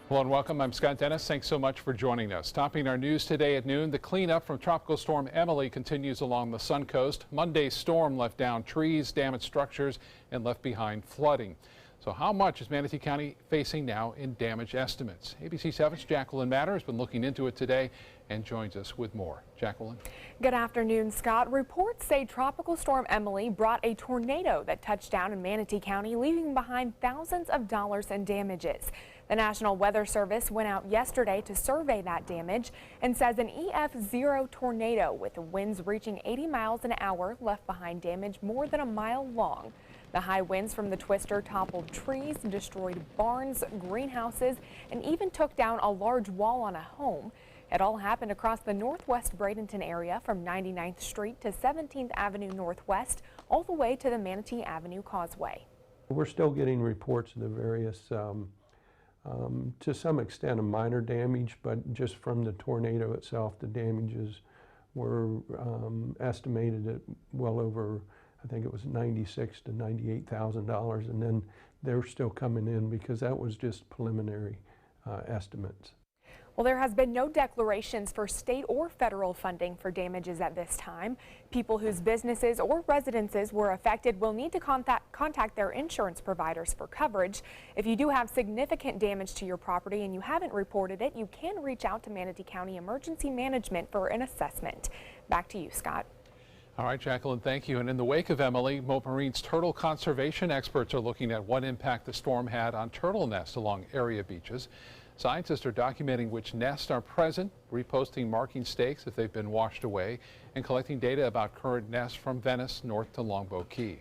Hello and welcome. I'm Scott Dennis. Thanks so much for joining us. Topping our news today at noon, the cleanup from Tropical Storm Emily continues along the Sun Coast. Monday's storm left down trees, damaged structures, and left behind flooding. So how much is Manatee County facing now in damage estimates? ABC 7's Jacqueline Matter has been looking into it today and joins us with more. Jacqueline. Good afternoon, Scott. Reports say Tropical Storm Emily brought a tornado that touched down in Manatee County, leaving behind thousands of dollars in damages. The National Weather Service went out yesterday to survey that damage and says an EF0 tornado with winds reaching 80 miles an hour left behind damage more than a mile long. The high winds from the twister toppled trees, destroyed barns, greenhouses, and even took down a large wall on a home. It all happened across the northwest Bradenton area from 99th Street to 17th Avenue Northwest, all the way to the Manatee Avenue Causeway. We're still getting reports of the various to some extent a minor damage, but just from the tornado itself, the damages were estimated at well over, I think it was $96,000 to $98,000, and then they're still coming in because that was just preliminary estimates. Well, there has been no declarations for state or federal funding for damages at this time. People whose businesses or residences were affected will need to contact their insurance providers for coverage. If you do have significant damage to your property and you haven't reported it, you can reach out to Manatee County Emergency Management for an assessment. Back to you, Scott. All right, Jacqueline, thank you. And in the wake of Emily, Mote Marine's turtle conservation experts are looking at what impact the storm had on turtle nests along area beaches. Scientists are documenting which nests are present, reposting marking stakes if they've been washed away, and collecting data about current nests from Venice north to Longboat Key.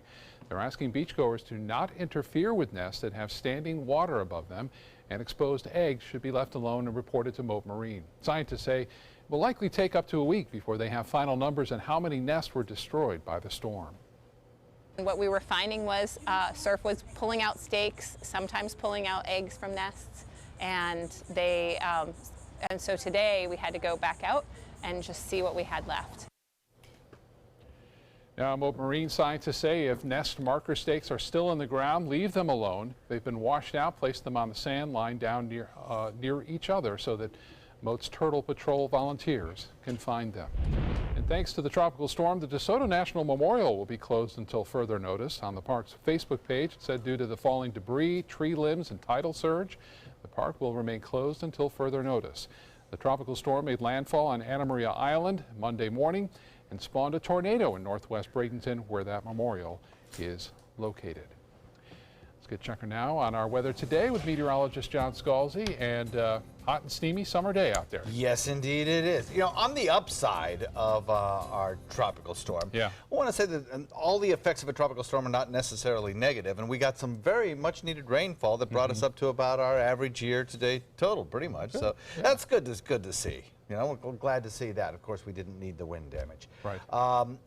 They're asking beachgoers to not interfere with nests that have standing water above them, and exposed eggs should be left alone and reported to Mote Marine. Scientists say it will likely take up to a week before they have final numbers on how many nests were destroyed by the storm. What we were finding was surf was pulling out stakes, sometimes pulling out eggs from nests. And so today we had to go back out and just see what we had left. Now, Mote Marine scientists say if nest marker stakes are still in the ground, leave them alone. They've been washed out, place them on the sand, lying down near each other so that Mote's Turtle Patrol volunteers can find them. And thanks to the tropical storm, the DeSoto National Memorial will be closed until further notice. On the park's Facebook page, it said due to the falling debris, tree limbs, and tidal surge, the park will remain closed until further notice. The tropical storm made landfall on Anna Maria Island Monday morning and spawned a tornado in northwest Bradenton, where that memorial is located. Let's get checking now on our weather today with meteorologist John Scalzi, and hot and steamy summer day out there. Yes, indeed it is. You know, on the upside of our tropical storm, I want to say that all the effects of a tropical storm are not necessarily negative, and we got some very much needed rainfall that brought us up to about our average year-to-date total, pretty much. So that's good to see. You know, we're glad to see that. Of course, we didn't need the wind damage. Right.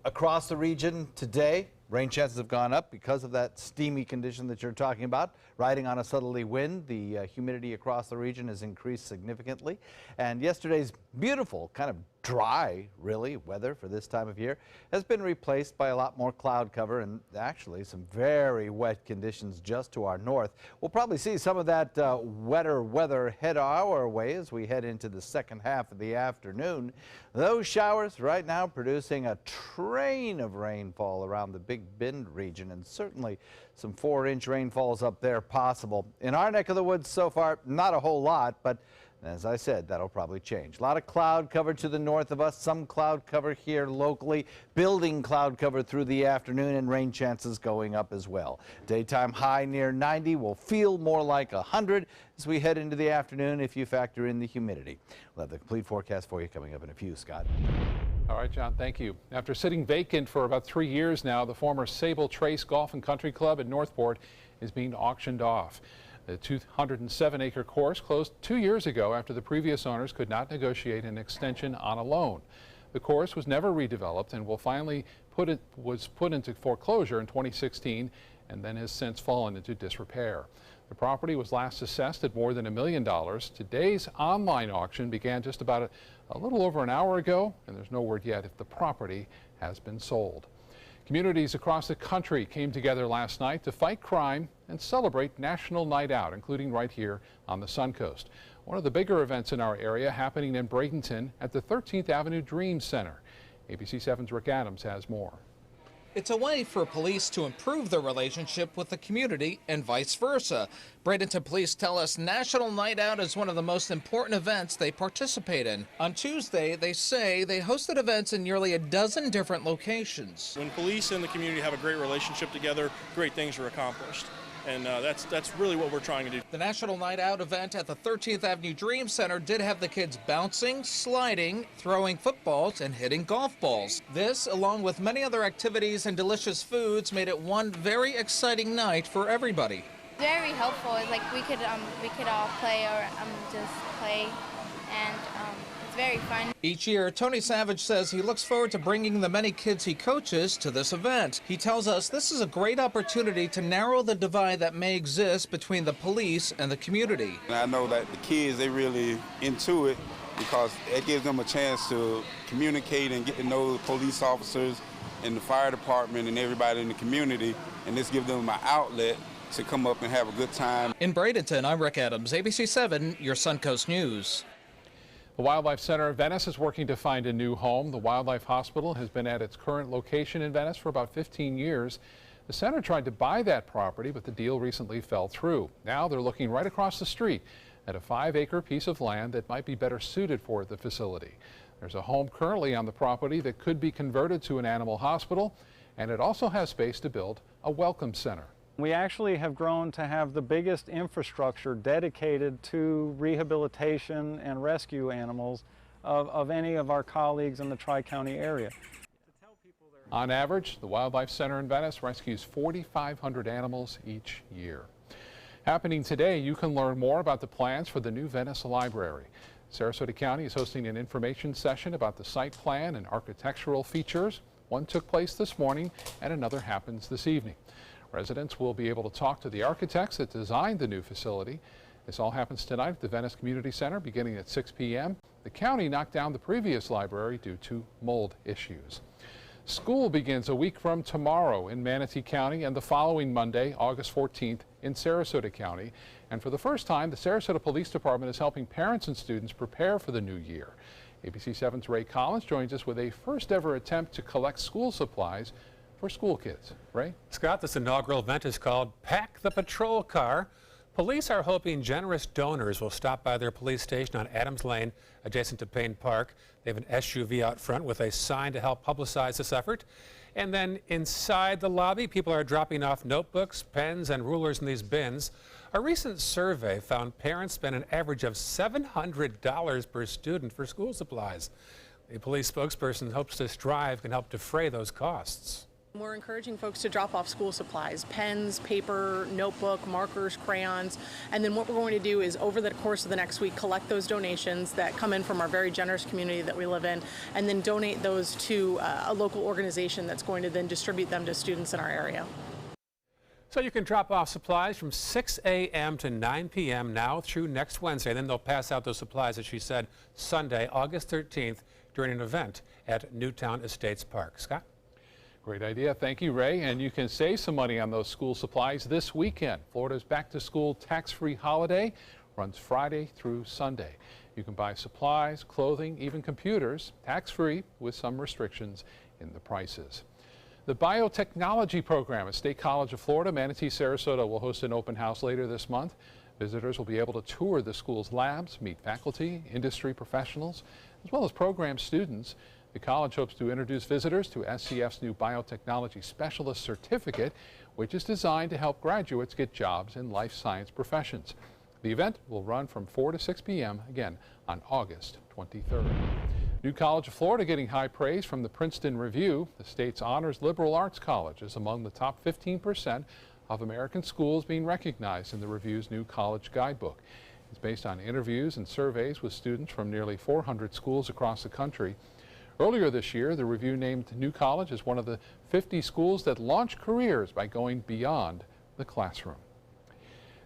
Across the region today, rain chances have gone up because of that steamy condition that you're talking about. Riding on a southerly wind, the humidity across the region has increased significantly. And yesterday's beautiful, kind of dry, really, weather for this time of year has been replaced by a lot more cloud cover and actually some very wet conditions just to our north. We'll probably see some of that wetter weather head our way as we head into the second half of the afternoon. Those showers right now producing a train of rainfall around the Big Bend region, and certainly some 4-inch rainfalls up there possible. In our neck of the woods so far, not a whole lot, but as I said, that'll probably change. A lot of cloud cover to the north of us, some cloud cover here locally, building cloud cover through the afternoon, and rain chances going up as well. Daytime high near 90 will feel more like 100 as we head into the afternoon if you factor in the humidity. We'll have the complete forecast for you coming up in a few, Scott. All right, John, thank you. After sitting vacant for about 3 years now, the former Sable Trace Golf and Country Club at Northport is being auctioned off. The 207-acre course closed 2 years ago after the previous owners could not negotiate an extension on a loan. The course was never redeveloped and was put into foreclosure in 2016 and then has since fallen into disrepair. The property was last assessed at more than $1 million. Today's online auction began just about a little over an hour ago, and there's no word yet if the property has been sold. Communities across the country came together last night to fight crime and celebrate National Night Out, including right here on the Suncoast. One of the bigger events in our area happening in Bradenton at the 13th Avenue Dream Center. ABC 7's Rick Adams has more. It's a way for police to improve their relationship with the community and vice versa. Bradenton police tell us National Night Out is one of the most important events they participate in. On Tuesday, they say they hosted events in nearly a dozen different locations. When police and the community have a great relationship together, great things are accomplished. And that's really what we're trying to do. The National Night Out event at the 13th Avenue Dream Center did have the kids bouncing, sliding, throwing footballs, and hitting golf balls. This, along with many other activities and delicious foods, made it one very exciting night for everybody. Very helpful. It's like we could all play or just play, and it's very fun. Each year, Tony Savage says he looks forward to bringing the many kids he coaches to this event. He tells us this is a great opportunity to narrow the divide that may exist between the police and the community. I know that the kids, they really into it because it gives them a chance to communicate and get to know the police officers and the fire department and everybody in the community, and this gives them an outlet to come up and have a good time. In Bradenton, I'm Rick Adams, ABC 7, your Suncoast News. The Wildlife Center of Venice is working to find a new home. The Wildlife Hospital has been at its current location in Venice for about 15 years. The center tried to buy that property, but the deal recently fell through. Now they're looking right across the street at a 5-acre piece of land that might be better suited for the facility. There's a home currently on the property that could be converted to an animal hospital, and it also has space to build a welcome center. We actually have grown to have the biggest infrastructure dedicated to rehabilitation and rescue animals of any of our colleagues in the Tri-County area. On average, the Wildlife Center in Venice rescues 4,500 animals each year. Happening today, you can learn more about the plans for the new Venice Library. Sarasota County is hosting an information session about the site plan and architectural features. One took place this morning and another happens this evening. Residents will be able to talk to the architects that designed the new facility. This all happens tonight at the Venice Community Center beginning at 6 p.m. The county knocked down the previous library due to mold issues. School begins a week from tomorrow in Manatee County and the following Monday, August 14th, in Sarasota County. And for the first time, the Sarasota Police Department is helping parents and students prepare for the new year. ABC 7's Ray Collins joins us with a first ever attempt to collect school supplies for school kids. Ray? Scott, this inaugural event is called Pack the Patrol Car. Police are hoping generous donors will stop by their police station on Adams Lane, adjacent to Payne Park. They have an SUV out front with a sign to help publicize this effort. And then inside the lobby, people are dropping off notebooks, pens, and rulers in these bins. A recent survey found parents spend an average of $700 per student for school supplies. The police spokesperson hopes this drive can help defray those costs. We're encouraging folks to drop off school supplies, pens, paper, notebook, markers, crayons, and then what we're going to do is over the course of the next week collect those donations that come in from our very generous community that we live in, and then donate those to a local organization that's going to then distribute them to students in our area. So you can drop off supplies from 6 a.m. to 9 p.m. now through next Wednesday. Then they'll pass out those supplies, as she said, Sunday, August 13th, during an event at Newtown Estates Park. Scott? Great idea. Thank you, Ray. And you can save some money on those school supplies this weekend. Florida's back-to-school tax-free holiday runs Friday through Sunday. You can buy supplies, clothing, even computers, tax-free with some restrictions in the prices. The biotechnology program at State College of Florida, Manatee Sarasota, will host an open house later this month. Visitors will be able to tour the school's labs, meet faculty, industry professionals, as well as program students. The college hopes to introduce visitors to SCF's new Biotechnology Specialist Certificate, which is designed to help graduates get jobs in life science professions. The event will run from 4 to 6 p.m. again on August 23rd. New College of Florida getting high praise from the Princeton Review. The state's honors liberal arts college is among the top 15% of American schools being recognized in the Review's new college guidebook. It's based on interviews and surveys with students from nearly 400 schools across the country. Earlier this year, the Review named New College as one of the 50 schools that launch careers by going beyond the classroom.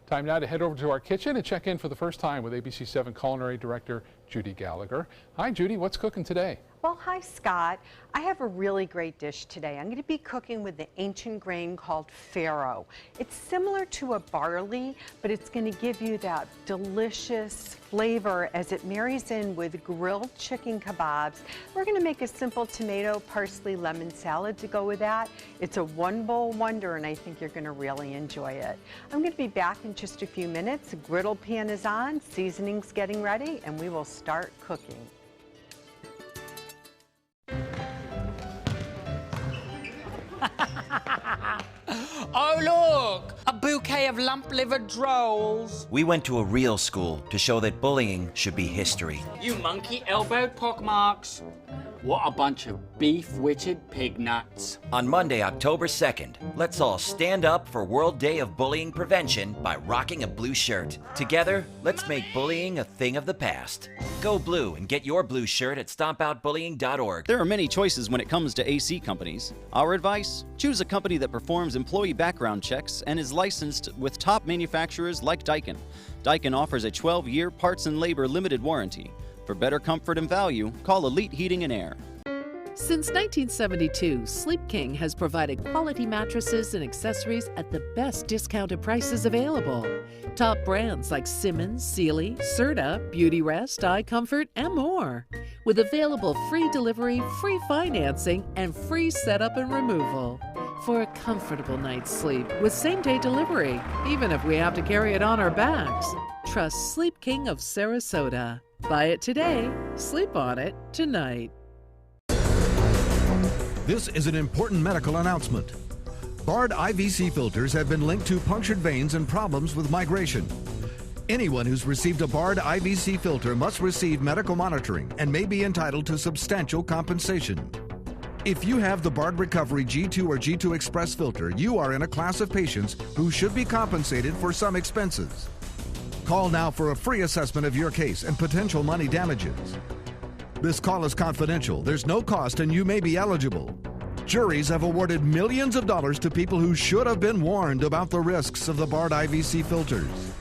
Time now to head over to our kitchen and check in for the first time with ABC 7 Culinary Director Judy Gallagher. Hi, Judy. What's cooking today? Well, hi, Scott. I have a really great dish today. I'm going to be cooking with the ancient grain called farro. It's similar to a barley, but it's going to give you that delicious flavor as it marries in with grilled chicken kebabs. We're going to make a simple tomato, parsley, lemon salad to go with that. It's a one-bowl wonder, and I think you're going to really enjoy it. I'm going to be back in just a few minutes. The griddle pan is on, seasoning's getting ready, and we will start cooking. Oh, look! A bouquet of lump-livered drolls. We went to a real school to show that bullying should be history. You monkey-elbowed pockmarks. What a bunch of beef-witted pig nuts. On Monday, October 2nd, let's all stand up for World Day of Bullying Prevention by rocking a blue shirt. Together, let's make bullying a thing of the past. Go blue and get your blue shirt at stompoutbullying.org. There are many choices when it comes to AC companies. Our advice? Choose a company that performs employee background checks and is licensed with top manufacturers like Daikin. Daikin offers a 12-year parts and labor limited warranty. For better comfort and value, call Elite Heating and Air. Since 1972, Sleep King has provided quality mattresses and accessories at the best discounted prices available. Top brands like Simmons, Sealy, Serta, Beautyrest, iComfort, and more. With available free delivery, free financing, and free setup and removal. For a comfortable night's sleep with same-day delivery, even if we have to carry it on our backs. Trust Sleep King of Sarasota. Buy it today, sleep on it tonight. This is an important medical announcement. Bard IVC filters have been linked to punctured veins and problems with migration. Anyone who's received a Bard IVC filter must receive medical monitoring and may be entitled to substantial compensation. If you have the Bard Recovery G2 or G2 Express filter, you are in a class of patients who should be compensated for some expenses. Call now for a free assessment of your case and potential money damages. This call is confidential. There's no cost and you may be eligible. Juries have awarded millions of dollars to people who should have been warned about the risks of the Bard IVC filters.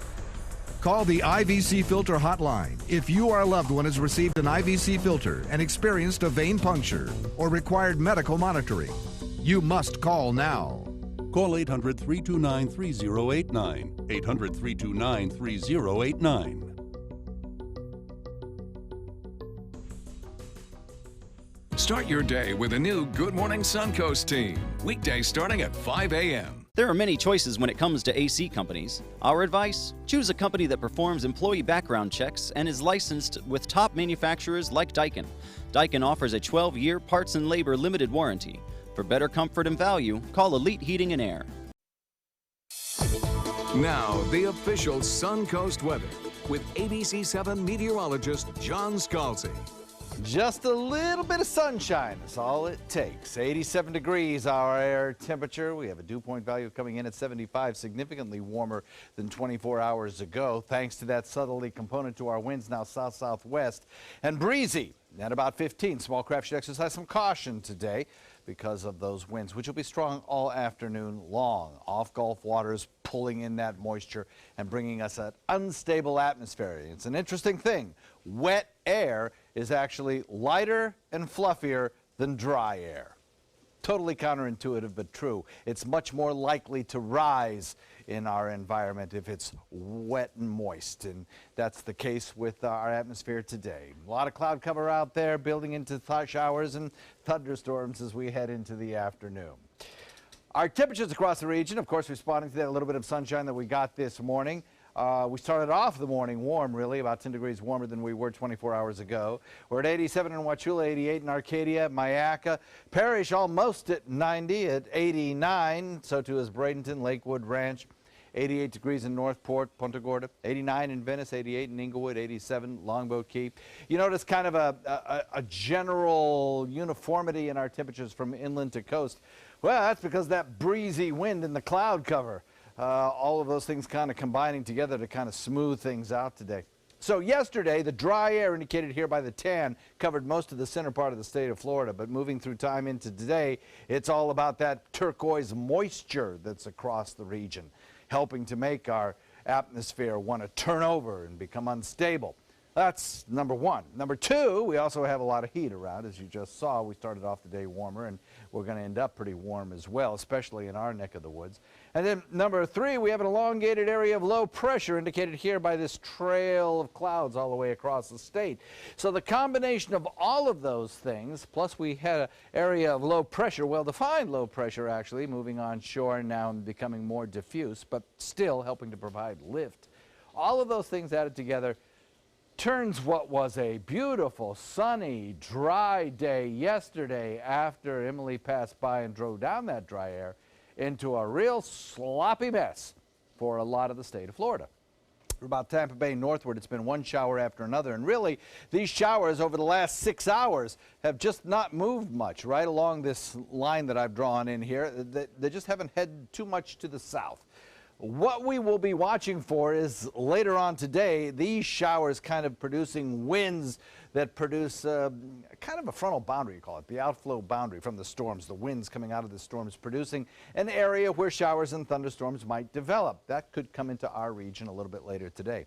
Call the IVC Filter Hotline if you or a loved one has received an IVC filter and experienced a vein puncture or required medical monitoring. You must call now. Call 800-329-3089. 800-329-3089. Start your day with a new Good Morning Suncoast team. Weekdays starting at 5 a.m. There are many choices when it comes to AC companies. Our advice? Choose a company that performs employee background checks and is licensed with top manufacturers like Daikin. Daikin offers a 12-year parts and labor limited warranty. For better comfort and value, call Elite Heating and Air. Now, the official Suncoast weather with ABC7 meteorologist John Scalzi. Just a little bit of sunshine is all it takes. 87 degrees our air temperature. We have a dew point value coming in at 75, significantly warmer than 24 hours ago, thanks to that southerly component to our winds, now south-southwest, and breezy at about 15. Small craft should exercise some caution today because of those winds, which will be strong all afternoon long. Off Gulf waters pulling in that moisture and bringing us an unstable atmosphere. It's an interesting thing. Wet air is actually lighter and fluffier than dry air. Totally counterintuitive, but true. It's much more likely to rise in our environment if it's wet and moist, and that's the case with our atmosphere today. A lot of cloud cover out there, building into showers and thunderstorms as we head into the afternoon. Our temperatures across the region, of course, responding to that little bit of sunshine that we got this morning. We started off the morning warm, really, about 10 degrees warmer than we were 24 hours ago. We're at 87 in Wauchula, 88 in Arcadia, Myakka. Parrish almost at 90 at 89. So too is Bradenton, Lakewood Ranch. 88 degrees in Northport, Punta Gorda. 89 in Venice, 88 in Inglewood, 87 Longboat Key. You notice kind of a general uniformity in our temperatures from inland to coast. Well, that's because that breezy wind and the cloud cover. All of those things kind of combining together to kind of smooth things out today. So yesterday, the dry air indicated here by the tan covered most of the center part of the state of Florida, but moving through time into today, it's all about that turquoise moisture that's across the region, helping to make our atmosphere want to turn over and become unstable. That's number one. Number two, we also have a lot of heat around. As you just saw, we started off the day warmer, and we're going to end up pretty warm as well, especially in our neck of the woods. And then number three, we have an elongated area of low pressure indicated here by this trail of clouds all the way across the state. So the combination of all of those things, plus we had an area of low pressure, well-defined low pressure actually, moving onshore now and becoming more diffuse, but still helping to provide lift. All of those things added together turns what was a beautiful, sunny, dry day yesterday after Emily passed by and drove down that dry air into a real sloppy mess for a lot of the state of Florida. About Tampa Bay northward, it's been one shower after another, and really these showers over the last 6 hours have just not moved much right along this line that I've drawn in here. They just haven't headed too much to the south. What we will be watching for is later on today, these showers kind of producing winds that produce kind of a frontal boundary, you call it, the outflow boundary from the storms, the winds coming out of the storms producing an area where showers and thunderstorms might develop. That could come into our region a little bit later today.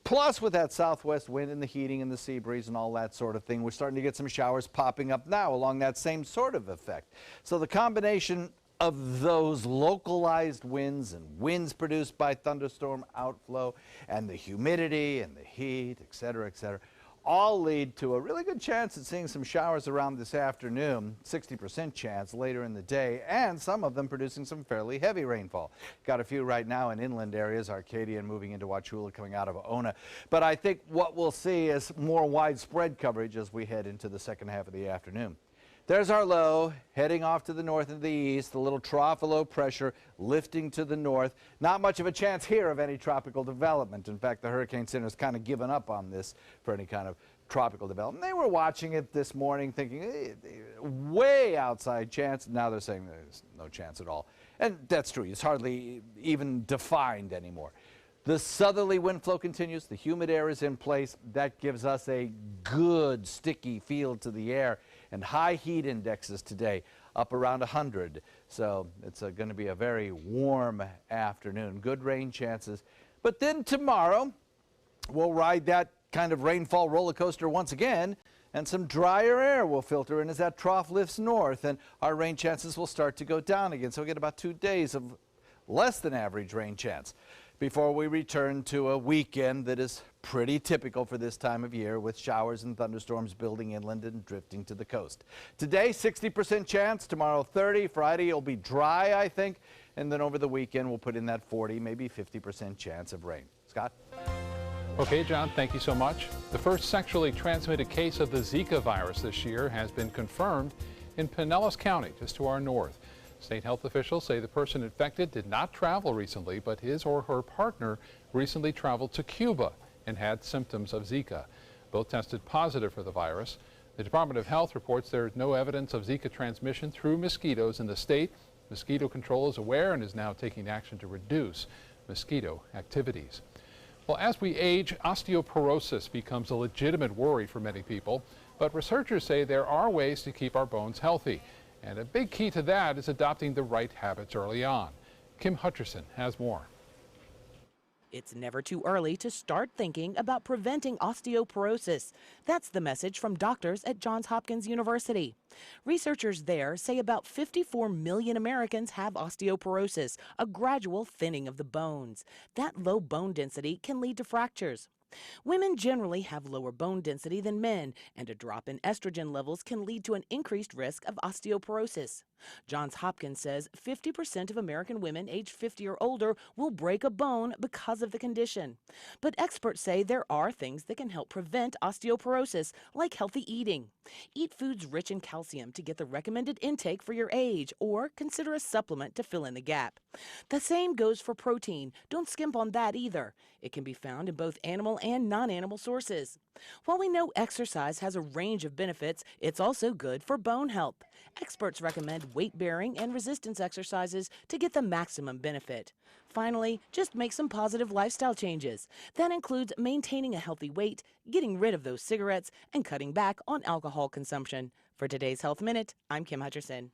Plus, with that southwest wind and the heating and the sea breeze and all that sort of thing, we're starting to get some showers popping up now along that same sort of effect. So the combination of those localized winds and winds produced by thunderstorm outflow and the humidity and the heat, et cetera, all lead to a really good chance at seeing some showers around this afternoon, 60% chance later in the day, and some of them producing some fairly heavy rainfall. Got a few right now in inland areas, Arcadia and moving into Wauchula, coming out of Ona. But I think what we'll see is more widespread coverage as we head into the second half of the afternoon. There's our low, heading off to the north and the east, the little trough of low pressure lifting to the north. Not much of a chance here of any tropical development. In fact, the Hurricane Center has kind of given up on this for any kind of tropical development. They were watching it this morning thinking, hey, way outside chance. Now they're saying there's no chance at all. And that's true. It's hardly even defined anymore. The southerly wind flow continues. The humid air is in place. That gives us a good sticky feel to the air. And high heat indexes today up around 100. So it's going to be a very warm afternoon. Good rain chances. But then tomorrow, we'll ride that kind of rainfall roller coaster once again, and some drier air will filter in as that trough lifts north, and our rain chances will start to go down again. So we'll get about 2 days of less than average rain chance before we return to a weekend that is pretty typical for this time of year, with showers and thunderstorms building inland and drifting to the coast. Today, 60% chance. Tomorrow, 30. Friday, it'll be dry, I think. And then over the weekend, we'll put in that 40, maybe 50% chance of rain. Scott? Okay, John, thank you so much. The first sexually transmitted case of the Zika virus this year has been confirmed in Pinellas County, just to our north. State health officials say the person infected did not travel recently, but his or her partner recently traveled to Cuba and had symptoms of Zika. Both tested positive for the virus. The Department of Health reports there is no evidence of Zika transmission through mosquitoes in the state. Mosquito Control is aware and is now taking action to reduce mosquito activities. Well, as we age, osteoporosis becomes a legitimate worry for many people, but researchers say there are ways to keep our bones healthy. And a big key to that is adopting the right habits early on. Kim Hutcherson has more. It's never too early to start thinking about preventing osteoporosis. That's the message from doctors at Johns Hopkins University. Researchers there say about 54 million Americans have osteoporosis, a gradual thinning of the bones. That low bone density can lead to fractures. Women generally have lower bone density than men, and a drop in estrogen levels can lead to an increased risk of osteoporosis. Johns Hopkins says 50% of American women aged 50 or older will break a bone because of the condition. But experts say there are things that can help prevent osteoporosis, like healthy eating. Eat foods rich in calcium to get the recommended intake for your age, or consider a supplement to fill in the gap. The same goes for protein. Don't skimp on that either. It can be found in both animal and non-animal sources. While we know exercise has a range of benefits, it's also good for bone health. Experts recommend weight-bearing and resistance exercises to get the maximum benefit. Finally, just make some positive lifestyle changes. That includes maintaining a healthy weight, getting rid of those cigarettes, and cutting back on alcohol consumption. For today's Health Minute, I'm Kim Hutcherson.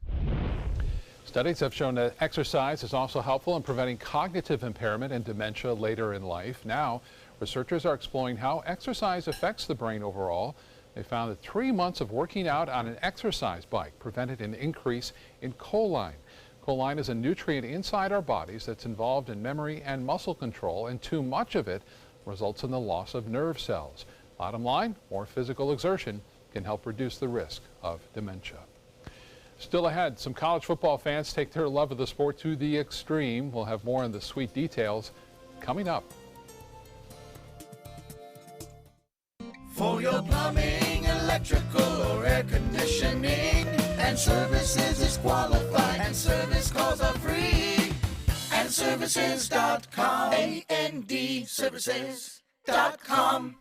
Studies have shown that exercise is also helpful in preventing cognitive impairment and dementia later in life. Now, Researchers are exploring how exercise affects the brain overall. They found that 3 months of working out on an exercise bike prevented an increase in choline. Choline is a nutrient inside our bodies that's involved in memory and muscle control, and too much of it results in the loss of nerve cells. Bottom line, more physical exertion can help reduce the risk of dementia. Still ahead, some college football fans take their love of the sport to the extreme. We'll have more on the sweet details coming up. For your plumbing, electrical, or air conditioning, and services is qualified, and service calls are free. And services.com, A-N-D, services.com.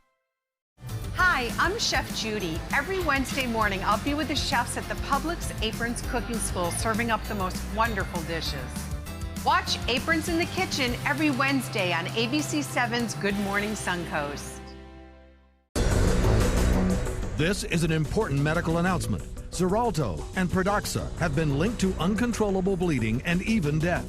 Hi, I'm Chef Judy. Every Wednesday morning, I'll be with the chefs at the Publix Aprons Cooking School serving up the most wonderful dishes. Watch Aprons in the Kitchen every Wednesday on ABC7's Good Morning Suncoast. This is an important medical announcement. Xarelto and Pradaxa have been linked to uncontrollable bleeding and even death.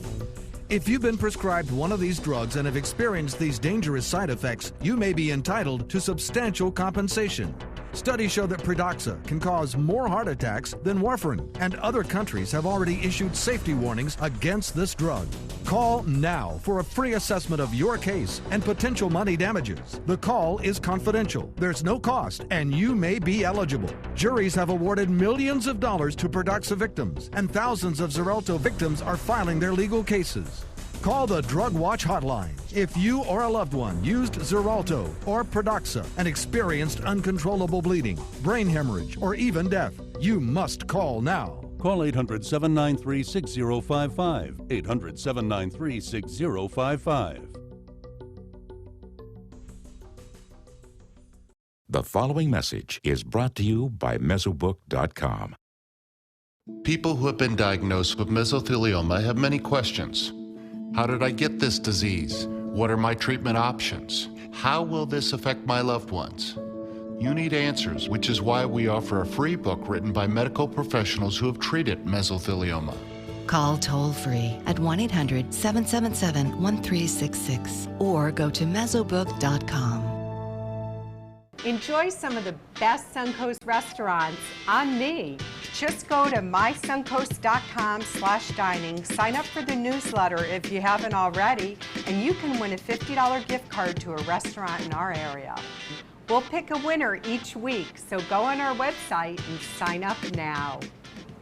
If you've been prescribed one of these drugs and have experienced these dangerous side effects, you may be entitled to substantial compensation. Studies show that Pradaxa can cause more heart attacks than warfarin, and other countries have already issued safety warnings against this drug. Call now for a free assessment of your case and potential money damages. The call is confidential, there's no cost, and you may be eligible. Juries have awarded millions of dollars to Pradaxa victims, and thousands of Xarelto victims are filing their legal cases. Call the Drug Watch hotline if you or a loved one used Xarelto or Pradaxa and experienced uncontrollable bleeding, brain hemorrhage, or even death. You must call now. Call 800-793-6055. 800-793-6055. The following message is brought to you by Mesobook.com. People who have been diagnosed with mesothelioma have many questions. How did I get this disease? What are my treatment options? How will this affect my loved ones? You need answers, which is why we offer a free book written by medical professionals who have treated mesothelioma. Call toll-free at 1-800-777-1366 or go to mesobook.com. Enjoy some of the best Suncoast restaurants on me. Just go to mysuncoast.com/dining, sign up for the newsletter if you haven't already, and you can win a $50 gift card to a restaurant in our area. We'll pick a winner each week, so go on our website and sign up now.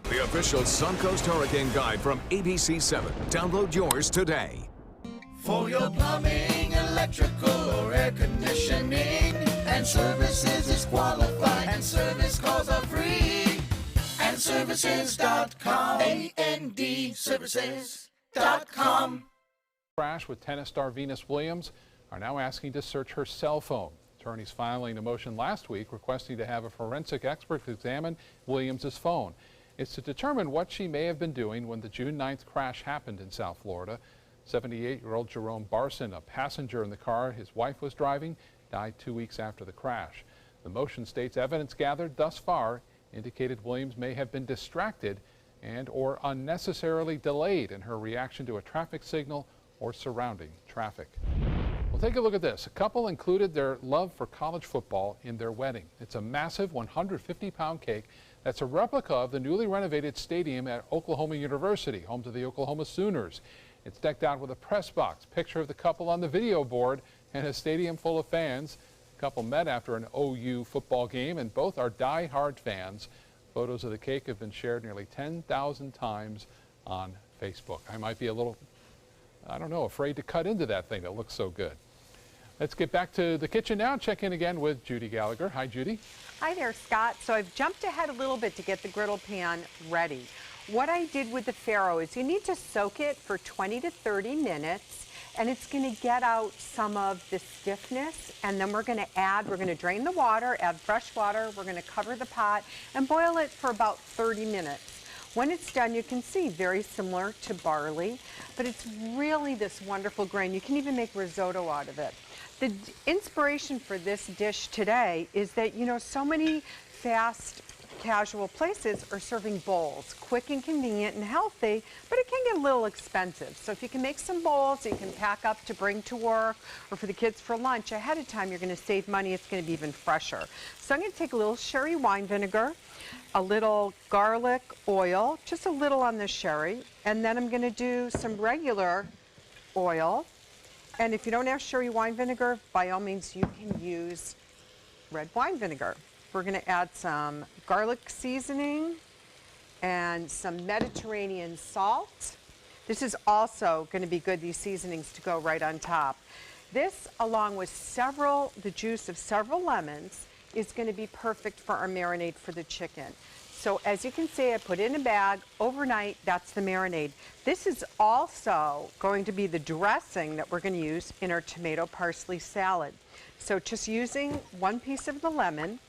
The official Suncoast Hurricane Guide from ABC7. Download yours today. For your plumbing, electrical, or air conditioning, and services is qualified, and service calls are free. And services.com, A-N-D, services.com. Crash with tennis star Venus Williams are now asking to search her cell phone. Attorneys filing a motion last week requesting to have a forensic expert examine Williams' phone. It's to determine what she may have been doing when the June 9th crash happened in South Florida. 78-year-old Jerome Barson, a passenger in the car his wife was driving, died 2 weeks after the crash. The motion states evidence gathered thus far indicated Williams may have been distracted and or unnecessarily delayed in her reaction to a traffic signal or surrounding traffic. Well, take a look at this. A couple included their love for college football in their wedding. It's a massive 150-pound cake that's a replica of the newly renovated stadium at Oklahoma University, home to the Oklahoma Sooners. It's decked out with a press box, picture of the couple on the video board, and a stadium full of fans. The couple met after an OU football game, and both are die-hard fans. Photos of the cake have been shared nearly 10,000 times on Facebook. I might be a little, I don't know, afraid to cut into that thing that looks so good. Let's get back to the kitchen now. Check in again with Judy Gallagher. Hi, Judy. Hi there, Scott. So I've jumped ahead a little bit to get the griddle pan ready. What I did with the farro is you need to soak it for 20 to 30 minutes, and it's going to get out some of the stiffness, and then we're going to drain the water, add fresh water, we're going to cover the pot and boil it for about 30 minutes. When it's done, you can see very similar to barley, but it's really this wonderful grain. You can even make risotto out of it. The inspiration for this dish today is that, you know, so many fast casual places are serving bowls. Quick and convenient and healthy, but it can get a little expensive. So if you can make some bowls you can pack up to bring to work or for the kids for lunch ahead of time, you're going to save money. It's going to be even fresher. So I'm going to take a little sherry wine vinegar, a little garlic oil, just a little on the sherry, and then I'm going to do some regular oil. And if you don't have sherry wine vinegar, by all means you can use red wine vinegar. We're going to add some garlic seasoning and some Mediterranean salt. This is also going to be good, these seasonings, to go right on top. This, along with the juice of several lemons, is going to be perfect for our marinade for the chicken. So as you can see, I put it in a bag overnight. That's the marinade. This is also going to be the dressing that we're going to use in our tomato parsley salad. So just using one piece of the lemon,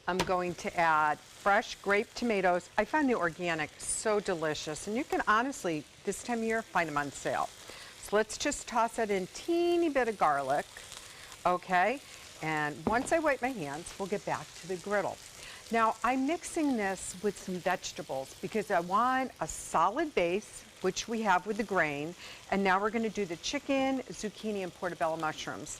I'm going to add fresh grape tomatoes. I find the organic so delicious, and you can honestly, this time of year, find them on sale. So let's just toss it in, teeny bit of garlic, okay? And once I wipe my hands, we'll get back to the griddle. Now, I'm mixing this with some vegetables because I want a solid base, which we have with the grain, and now we're going to do the chicken, zucchini, and portobello mushrooms.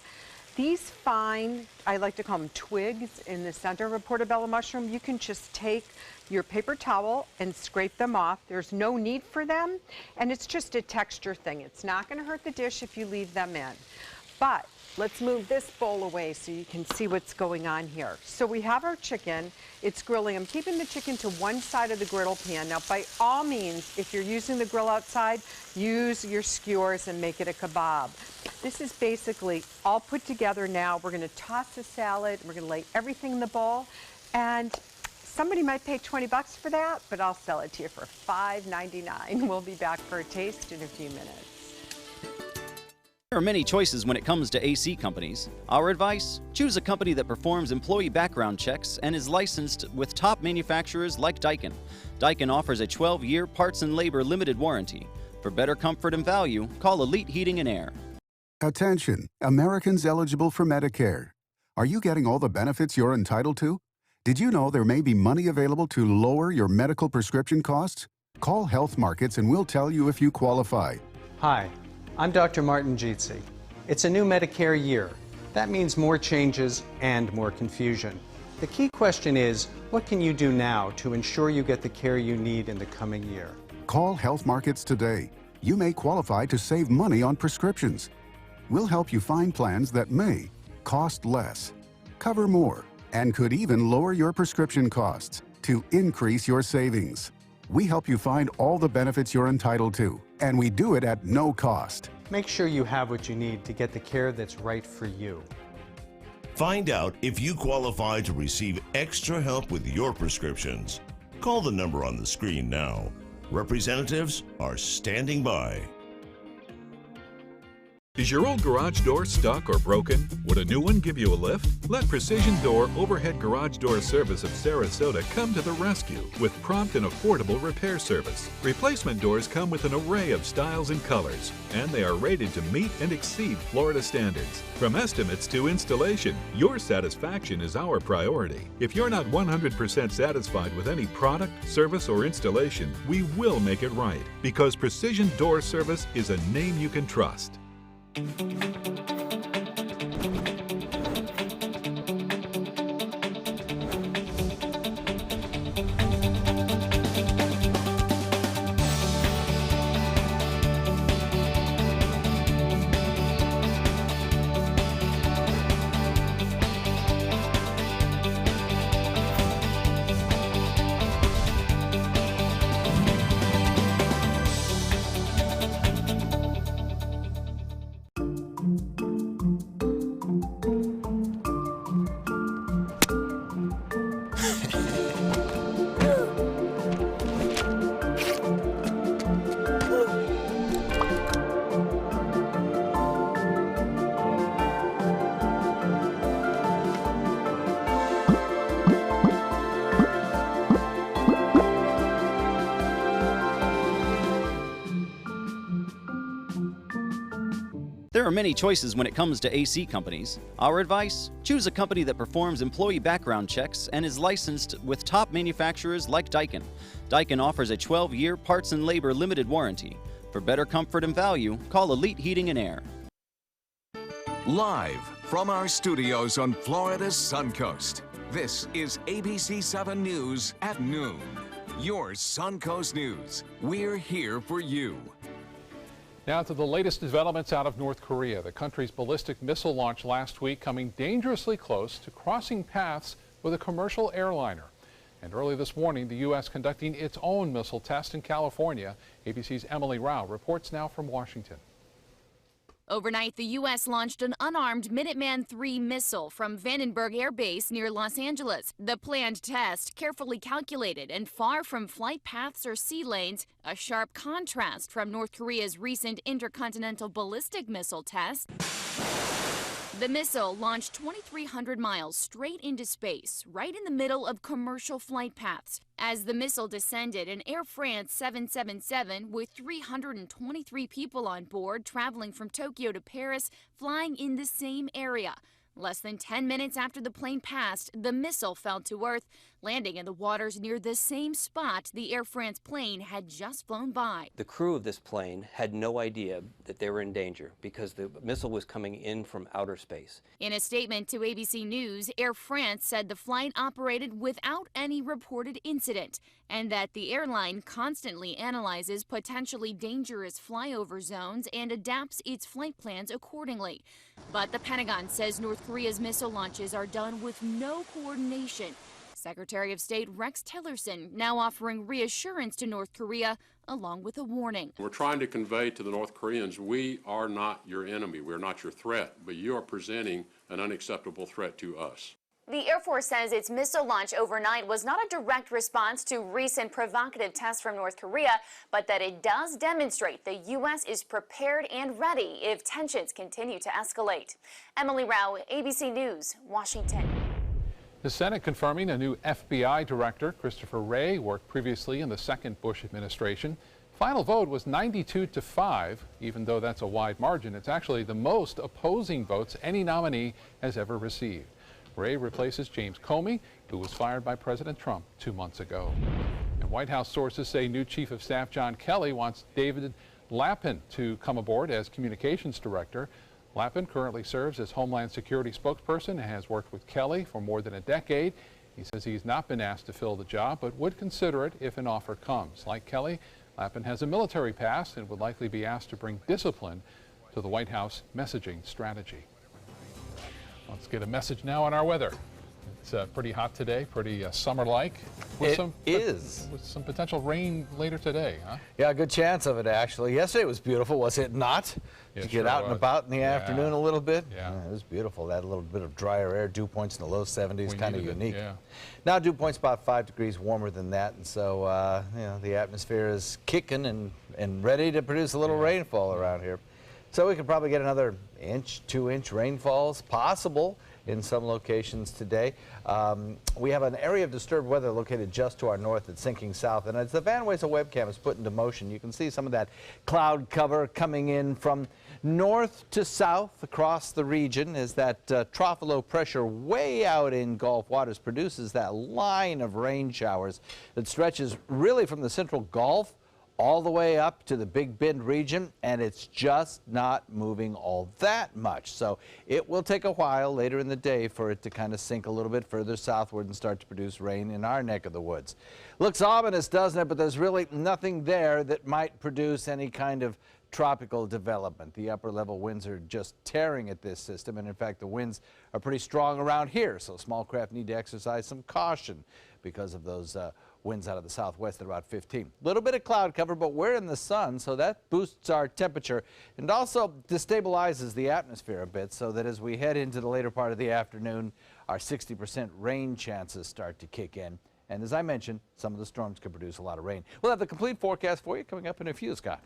These fine, I like to call them twigs in the center of a portobello mushroom, you can just take your paper towel and scrape them off. There's no need for them, and it's just a texture thing. It's not going to hurt the dish if you leave them in. But let's move this bowl away so you can see what's going on here. So we have our chicken. It's grilling. I'm keeping the chicken to one side of the griddle pan. Now, by all means, if you're using the grill outside, use your skewers and make it a kebab. This is basically all put together now. We're going to toss the salad. We're going to lay everything in the bowl. And somebody might pay 20 bucks for that, but I'll sell it to you for $5.99. We'll be back for a taste in a few minutes. There are many choices when it comes to AC companies. Our advice? Choose a company that performs employee background checks and is licensed with top manufacturers like Daikin. Daikin offers a 12-year parts and labor limited warranty. For better comfort and value, call Elite Heating and Air. Attention, Americans eligible for Medicare. Are you getting all the benefits you're entitled to? Did you know there may be money available to lower your medical prescription costs? Call Health Markets and we'll tell you if you qualify. Hi. I'm Dr. Martin Jeetsi. It's a new Medicare year. That means more changes and more confusion. The key question is, what can you do now to ensure you get the care you need in the coming year? Call Health Markets today. You may qualify to save money on prescriptions. We'll help you find plans that may cost less, cover more, and could even lower your prescription costs to increase your savings. We help you find all the benefits you're entitled to, and we do it at no cost. Make sure you have what you need to get the care that's right for you. Find out if you qualify to receive extra help with your prescriptions. Call the number on the screen now. Representatives are standing by. Is your old garage door stuck or broken? Would a new one give you a lift? Let Precision Door Overhead Garage Door Service of Sarasota come to the rescue with prompt and affordable repair service. Replacement doors come with an array of styles and colors, and they are rated to meet and exceed Florida standards. From estimates to installation, your satisfaction is our priority. If you're not 100% satisfied with any product, service, or installation, we will make it right, because Precision Door Service is a name you can trust. are many choices when it comes to AC companies. Our advice? Choose a company that performs employee background checks and is licensed with top manufacturers like Daikin. Daikin offers a 12-year parts and labor limited warranty. For better comfort and value, call Elite Heating and Air. Live from our studios on Florida's Suncoast, this is ABC 7 News at noon. Your Suncoast News. We're here for you. Now to the latest developments out of North Korea. The country's ballistic missile launch last week coming dangerously close to crossing paths with a commercial airliner. And early this morning, the U.S. conducting its own missile test in California. ABC's Emily Rao reports now from Washington. Overnight, the U.S. launched an unarmed Minuteman III missile from Vandenberg Air Base near Los Angeles. The planned test, carefully calculated and far from flight paths or sea lanes, a sharp contrast from North Korea's recent intercontinental ballistic missile test. The missile launched 2,300 miles straight into space, right in the middle of commercial flight paths. As the missile descended, an Air France 777 with 323 people on board traveling from Tokyo to Paris, flying in the same area. Less than 10 minutes after the plane passed, the missile fell to Earth, landing in the waters near the same spot the Air France plane had just flown by. The crew of this plane had no idea that they were in danger because the missile was coming in from outer space. In a statement to ABC News, Air France said the flight operated without any reported incident and that the airline constantly analyzes potentially dangerous flyover zones and adapts its flight plans accordingly. But the Pentagon says North Korea's missile launches are done with no coordination. Secretary of State Rex Tillerson now offering reassurance to North Korea along with a warning. We're trying to convey to the North Koreans, we are not your enemy, we're not your threat, but you are presenting an unacceptable threat to us. The Air Force says its missile launch overnight was not a direct response to recent provocative tests from North Korea, but that it does demonstrate the U.S. is prepared and ready if tensions continue to escalate. Emily Rao, ABC News, Washington. The Senate confirming a new FBI director. Christopher Wray worked previously in the second Bush administration. Final vote was 92-5. Even though that's a wide margin, it's actually the most opposing votes any nominee has ever received. Wray replaces James Comey, who was fired by President Trump 2 months ago. And White House sources say new Chief of Staff John Kelly wants David Lappin to come aboard as communications director. Lappin currently serves as Homeland Security spokesperson and has worked with Kelly for more than a decade. He says he's not been asked to fill the job, but would consider it if an offer comes. Like Kelly, Lappin has a military past and would likely be asked to bring discipline to the White House messaging strategy. Let's get a message now on our weather. It's pretty hot today, pretty summer-like. With some potential rain later today, huh? Yeah, good chance of it, actually. Yesterday was beautiful, was it not? Did you get out and about in the afternoon a little bit? Yeah. It was beautiful. That little bit of drier air, dew points in the low 70s, kind of unique. Yeah. Now dew points about 5 degrees warmer than that, and so the atmosphere is kicking and ready to produce a little rainfall around here. So we could probably get another 2-inch rainfalls possible in some locations today. We have an area of disturbed weather located just to our north that's sinking south, and as the Van Wezel webcam is put into motion, you can see some of that cloud cover coming in from north to south across the region as that trough of low pressure way out in Gulf waters produces that line of rain showers that stretches really from the central Gulf all the way up to the Big Bend region, and it's just not moving all that much. So it will take a while later in the day for it to kind of sink a little bit further southward and start to produce rain in our neck of the woods. Looks ominous, doesn't it? But there's really nothing there that might produce any kind of tropical development. The upper level winds are just tearing at this system, and in fact the winds are pretty strong around here, so small craft need to exercise some caution because of those winds out of the southwest at about 15. A little bit of cloud cover, but we're in the sun, so that boosts our temperature and also destabilizes the atmosphere a bit, so that as we head into the later part of the afternoon, our 60% rain chances start to kick in. And as I mentioned, some of the storms could produce a lot of rain. We'll have the complete forecast for you coming up in a few, Scott.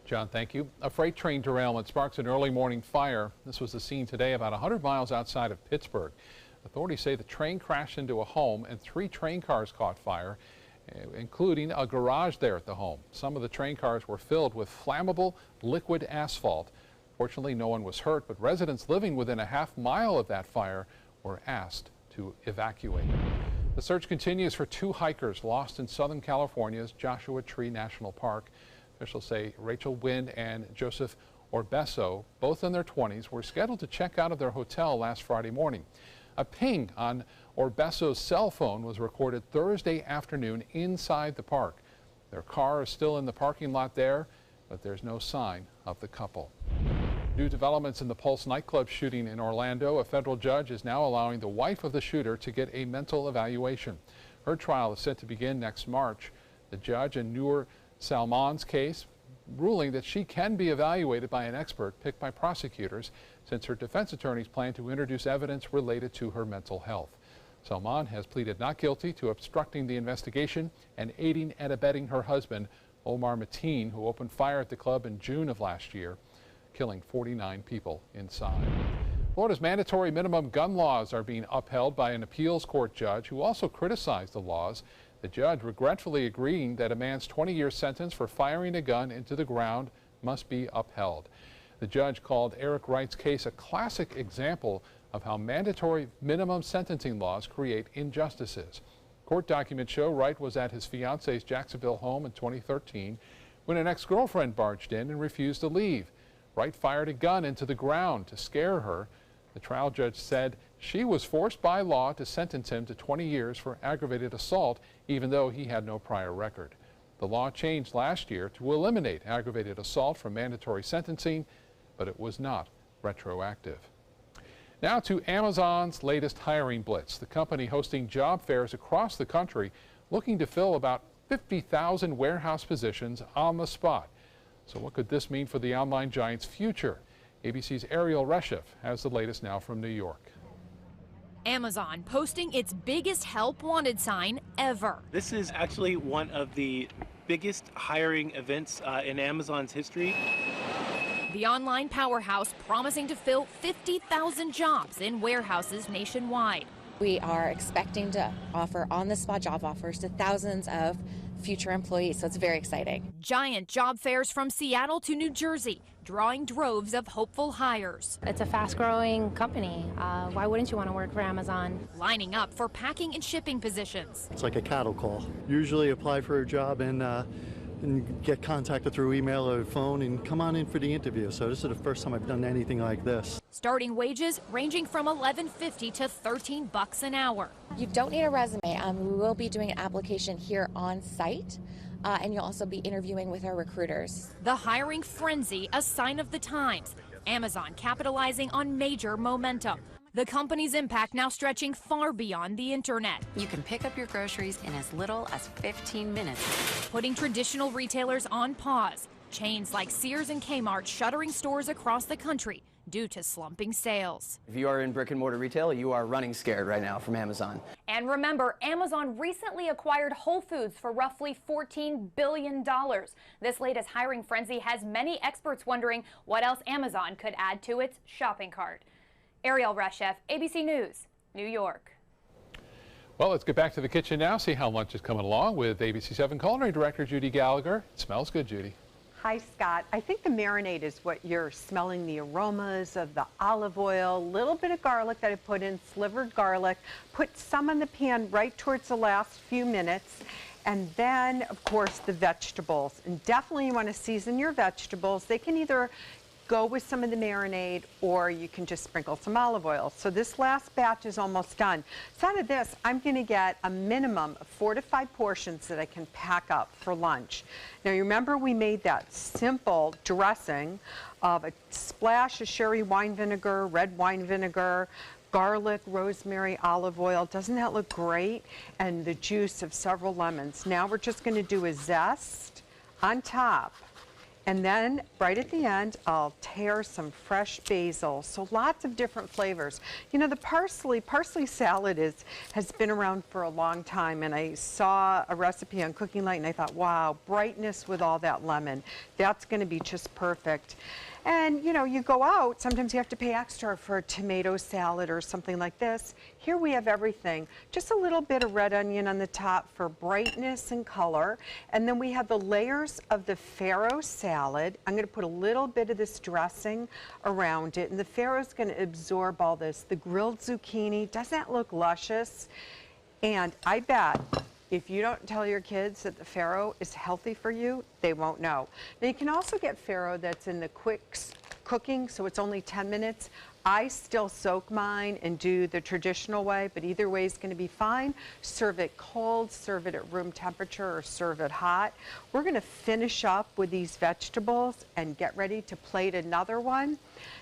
John, thank you. A freight train derailment sparks an early morning fire. This was the scene today about 100 miles outside of Pittsburgh. Authorities say the train crashed into a home and 3 train cars caught fire, including a garage there at the home. Some of the train cars were filled with flammable liquid asphalt. Fortunately, no one was hurt, but residents living within a half-mile of that fire were asked to evacuate. The search continues for 2 hikers lost in Southern California's Joshua Tree National Park. Officials say Rachel Wynn and Joseph Orbesso, both in their 20s, were scheduled to check out of their hotel last Friday morning. A ping on Orbesso's cell phone was recorded Thursday afternoon inside the park. Their car is still in the parking lot there, but there's no sign of the couple. New developments in the Pulse nightclub shooting in Orlando. A federal judge is now allowing the wife of the shooter to get a mental evaluation. Her trial is set to begin next March. The judge in Noor Salman's case ruling that she can be evaluated by an expert picked by prosecutors since her defense attorneys plan to introduce evidence related to her mental health. Salman has pleaded not guilty to obstructing the investigation and aiding and abetting her husband, Omar Mateen, who opened fire at the club in June of last year, killing 49 people inside. Florida's mandatory minimum gun laws are being upheld by an appeals court judge who also criticized the laws. The judge regretfully agreeing that a man's 20-year sentence for firing a gun into the ground must be upheld. The judge called Eric Wright's case a classic example of how mandatory minimum sentencing laws create injustices. Court documents show Wright was at his fiance's Jacksonville home in 2013 when an ex-girlfriend barged in and refused to leave. Wright fired a gun into the ground to scare her. The trial judge said she was forced by law to sentence him to 20 years for aggravated assault, even though he had no prior record. The law changed last year to eliminate aggravated assault from mandatory sentencing, but it was not retroactive. Now to Amazon's latest hiring blitz, the company hosting job fairs across the country looking to fill about 50,000 warehouse positions on the spot. So what could this mean for the online giant's future? ABC's Ariel Reshef has the latest now from New York. Amazon posting its biggest help wanted sign ever. This is actually one of the biggest hiring events in Amazon's history. The online powerhouse promising to fill 50,000 jobs in warehouses nationwide. We are expecting to offer on-the-spot job offers to thousands of future employees, so it's very exciting. Giant job fairs from Seattle to New Jersey, drawing droves of hopeful hires. It's a fast-growing company. Why wouldn't you want to work for Amazon? Lining up for packing and shipping positions. It's like a cattle call. Usually apply for a job and get contacted through email or phone and come on in for the interview. So this is the first time I've done anything like this. Starting wages ranging from $11.50 to $13 an hour. You don't need a resume. We will be doing an application here on site, and you'll also be interviewing with our recruiters. The hiring frenzy, a sign of the times. Amazon capitalizing on major momentum. The company's impact now stretching far beyond the internet. You can pick up your groceries in as little as 15 minutes. Putting traditional retailers on pause. Chains like Sears and Kmart shuttering stores across the country due to slumping sales. If you are in brick and mortar retail, you are running scared right now from Amazon. And remember, Amazon recently acquired Whole Foods for roughly $14 billion. This latest hiring frenzy has many experts wondering what else Amazon could add to its shopping cart. Ariel Reshef, ABC News, New York. Well, let's get back to the kitchen now, see how lunch is coming along with ABC 7 Culinary Director Judy Gallagher. It smells good, Judy. Hi, Scott. I think the marinade is what you're smelling, the aromas of the olive oil, a little bit of garlic that I put in, slivered garlic, put some in the pan right towards the last few minutes. And then, of course, the vegetables. And definitely you want to season your vegetables. They can either go with some of the marinade or you can just sprinkle some olive oil. So this last batch is almost done. So out of this, I'm going to get a minimum of 4 to 5 portions that I can pack up for lunch. Now you remember we made that simple dressing of a splash of sherry wine vinegar, red wine vinegar, garlic, rosemary, olive oil. Doesn't that look great? And the juice of several lemons. Now we're just going to do a zest on top. And then right at the end, I'll tear some fresh basil. So lots of different flavors. You know, the parsley salad has been around for a long time, and I saw a recipe on Cooking Light and I thought, wow, brightness with all that lemon. That's going to be just perfect. And you know, you go out, sometimes you have to pay extra for a tomato salad or something like this. Here we have everything. Just a little bit of red onion on the top for brightness and color. And then we have the layers of the farro salad. I'm going to put a little bit of this dressing around it, and the farro is going to absorb all this. The grilled zucchini, doesn't that look luscious? And I bet if you don't tell your kids that the farro is healthy for you, they won't know. Now you can also get farro that's in the quick cooking, so it's only 10 minutes. I still soak mine and do the traditional way, but either way is going to be fine. Serve it cold, serve it at room temperature, or serve it hot. We're going to finish up with these vegetables and get ready to plate another one.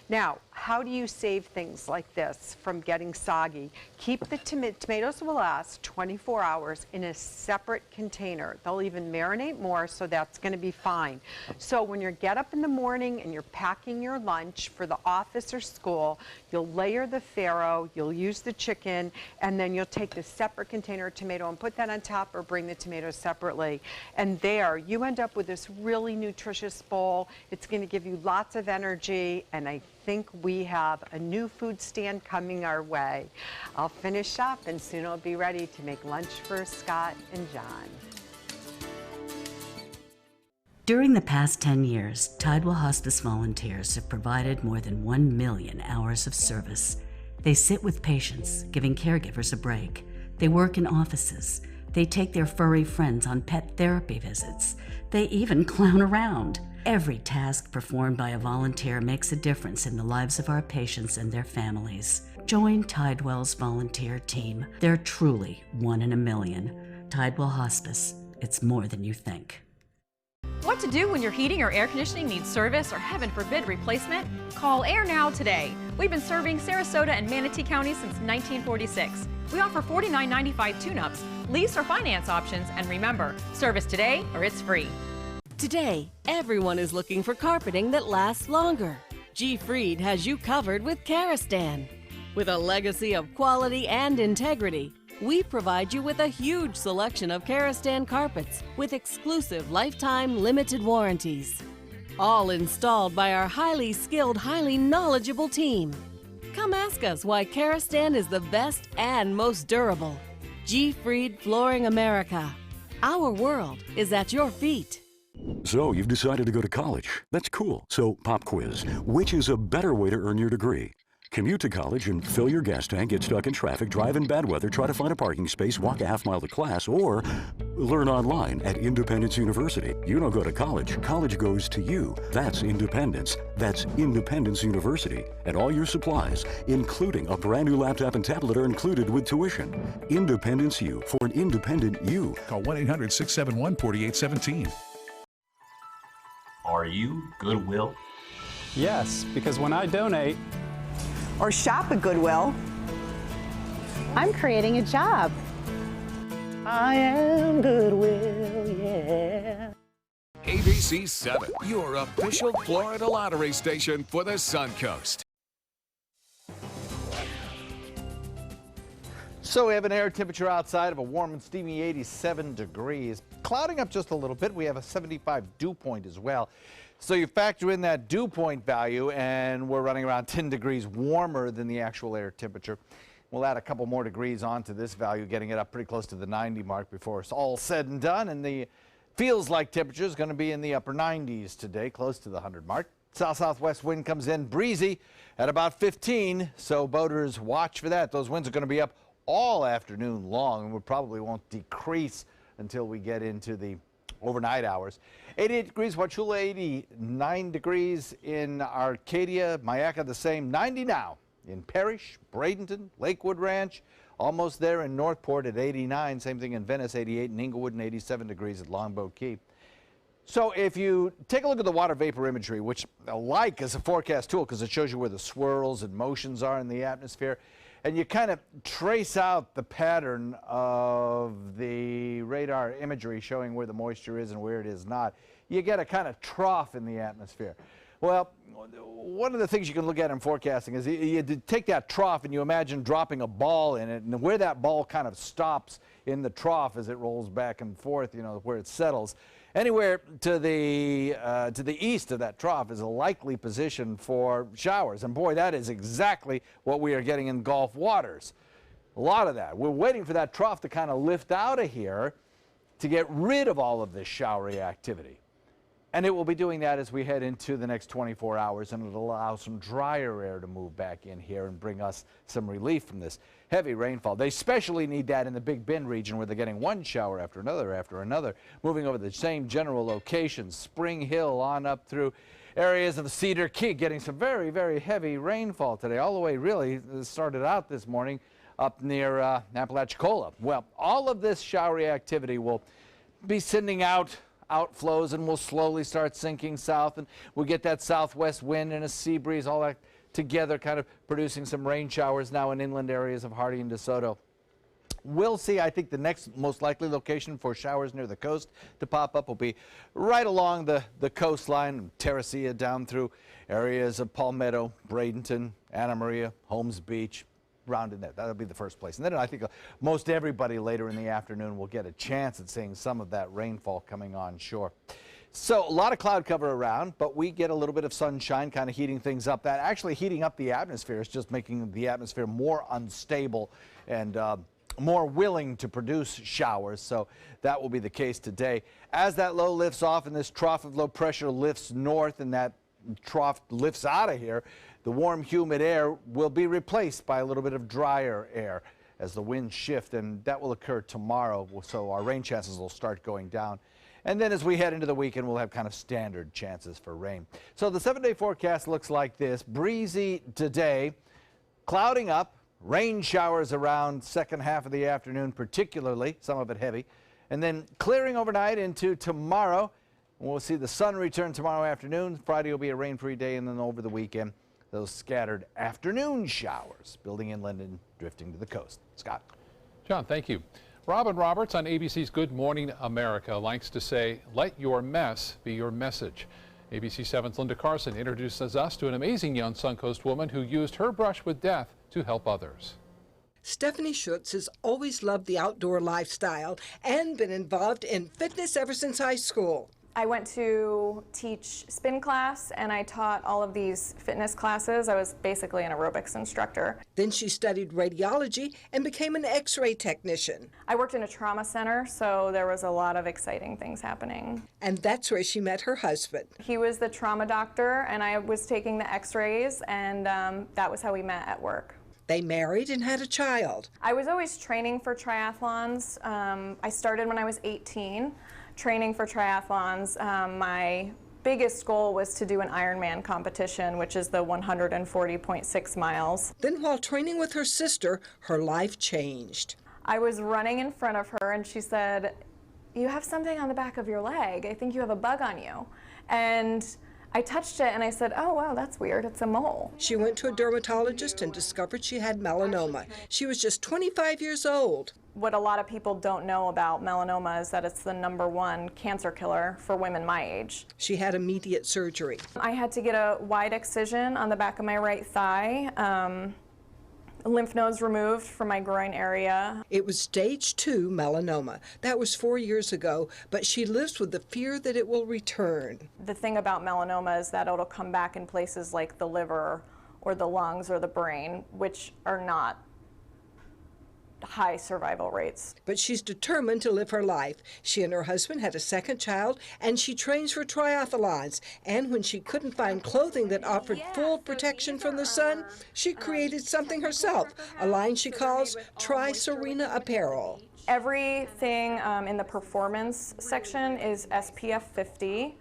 Now, how do you save things like this from getting soggy? Keep the tomatoes will last 24 hours in a separate container. They'll even marinate more, so that's going to be fine. So when you get up in the morning and you're packing your lunch for the office or school, you'll layer the farro, you'll use the chicken, and then you'll take the separate container of tomato and put that on top, or bring the tomatoes separately. And there, you end up with this really nutritious bowl. It's going to give you lots of energy, and I think we have a new food stand coming our way. I'll finish up, and soon I'll be ready to make lunch for Scott and John. During the past 10 years, Tidewell Hospice volunteers have provided more than 1 million hours of service. They sit with patients, giving caregivers a break. They work in offices. They take their furry friends on pet therapy visits. They even clown around. Every task performed by a volunteer makes a difference in the lives of our patients and their families. Join Tidewell's volunteer team. They're truly 1 in a million. Tidewell Hospice. It's more than you think. What to do when your heating or air conditioning needs service or, heaven forbid, replacement? Call Air Now today. We've been serving Sarasota and Manatee County since 1946. We offer $49.95 tune-ups, lease or finance options, and remember, service today or it's free. Today, everyone is looking for carpeting that lasts longer. G. Fried has you covered with Karastan. With a legacy of quality and integrity, we provide you with a huge selection of Karastan carpets with exclusive lifetime limited warranties. All installed by our highly skilled, highly knowledgeable team. Come ask us why Karastan is the best and most durable. G. Fried Flooring America. Our world is at your feet. So you've decided to go to college. That's cool. So pop quiz. Which is a better way to earn your degree? Commute to college and fill your gas tank, get stuck in traffic, drive in bad weather, try to find a parking space, walk a half mile to class, or learn online at Independence University. You don't go to college. College goes to you. That's independence. That's Independence University. And all your supplies, including a brand new laptop and tablet, are included with tuition. Independence U, for an independent you. Call 1-800-671-4817. Are you Goodwill? Yes, because when I donate or shop at Goodwill, I'm creating a job. I am Goodwill, yeah. ABC 7, your official Florida lottery station for the Suncoast. So we have an air temperature outside of a warm and steamy 87 degrees. Clouding up just a little bit. We have a 75 dew point as well. So you factor in that dew point value, and we're running around 10 degrees warmer than the actual air temperature. We'll add a couple more degrees onto this value, getting it up pretty close to the 90 mark before it's all said and done. And the feels like temperature is going to be in the upper 90s today, close to the 100 mark. South-southwest wind comes in breezy at about 15, so boaters watch for that. Those winds are going to be up all afternoon long, and we probably won't decrease until we get into the overnight hours. 88 degrees, Wauchula, 89 degrees in Arcadia, Mayaca the same, 90 now in Parrish, Bradenton, Lakewood Ranch, almost there in Northport at 89, same thing in Venice, 88 in Inglewood, and 87 degrees at Longboat Key. So if you take a look at the water vapor imagery, which I like as a forecast tool because it shows you where the swirls and motions are in the atmosphere, and you kind of trace out the pattern of the radar imagery showing where the moisture is and where it is not, you get a kind of trough in the atmosphere. Well, one of the things you can look at in forecasting is you take that trough and you imagine dropping a ball in it, and where that ball kind of stops in the trough as it rolls back and forth, you know, where it settles. Anywhere to the east of that trough is a likely position for showers. And boy, that is exactly what we are getting in Gulf waters. A lot of that. We're waiting for that trough to kind of lift out of here to get rid of all of this showery activity. And it will be doing that as we head into the next 24 hours, and it'll allow some drier air to move back in here and bring us some relief from this heavy rainfall. They especially need that in the Big Bend region, where they're getting one shower after another, moving over the same general locations, Spring Hill on up through areas of Cedar Key, getting some very, very heavy rainfall today, all the way really started out this morning up near Apalachicola. Well, all of this showery activity will be sending out outflows, and we'll slowly start sinking south, and we'll get that southwest wind and a sea breeze, all that together kind of producing some rain showers now in inland areas of Hardee and DeSoto. We'll see. I think the next most likely location for showers near the coast to pop up will be right along the coastline, Terracea down through areas of Palmetto, Bradenton, Anna Maria, Holmes Beach, round in there. That'll be the first place. And then I think most everybody later in the afternoon will get a chance at seeing some of that rainfall coming on shore. So a lot of cloud cover around, but we get a little bit of sunshine kind of heating things up. That actually heating up the atmosphere is just making the atmosphere more unstable and more willing to produce showers. So that will be the case today. As that low lifts off and this trough of low pressure lifts north and that trough lifts out of here, the warm, humid air will be replaced by a little bit of drier air as the winds shift, and that will occur tomorrow, so our rain chances will start going down. And then as we head into the weekend, we'll have kind of standard chances for rain. So the 7-day forecast looks like this. Breezy today, clouding up, rain showers around second half of the afternoon particularly, some of it heavy, and then clearing overnight into tomorrow. We'll see the sun return tomorrow afternoon. Friday will be a rain-free day, and then over the weekend, those scattered afternoon showers building inland and drifting to the coast. Scott. John, thank you. Robin Roberts on ABC's Good Morning America likes to say, let your mess be your message. ABC 7's Linda Carson introduces us to an amazing young Suncoast woman who used her brush with death to help others. Stephanie Schutz has always loved the outdoor lifestyle and been involved in fitness ever since high school. I went to teach spin class and I taught all of these fitness classes. I was basically an aerobics instructor. Then she studied radiology and became an x-ray technician. I worked in a trauma center, so there was a lot of exciting things happening. And that's where she met her husband. He was the trauma doctor and I was taking the x-rays, and that was how we met at work. They married and had a child. I was always training for triathlons. I started when I was 18. Training for triathlons. My biggest goal was to do an Ironman competition, which is the 140.6 miles. Then while training with her sister, her life changed. I was running in front of her and she said, "You have something on the back of your leg. I think you have a bug on you." And I touched it and I said, "Oh, wow, that's weird. It's a mole." She went to a dermatologist and discovered she had melanoma. She was just 25 years old. What a lot of people don't know about melanoma is that it's the #1 cancer killer for women my age. She had immediate surgery. I had to get a wide excision on the back of my right thigh. Lymph nodes removed from my groin area. It was stage 2 melanoma. That was 4 years ago, but she lives with the fear that it will return. The thing about melanoma is that it'll come back in places like the liver or the lungs or the brain, which are not high survival rates. But she's determined to live her life. She and her husband had a second child, and she trains for triathlons. And when she couldn't find clothing that offered full protection from the sun, she created something herself, a line she calls Tri Serena Apparel. Everything in the performance section is SPF 50.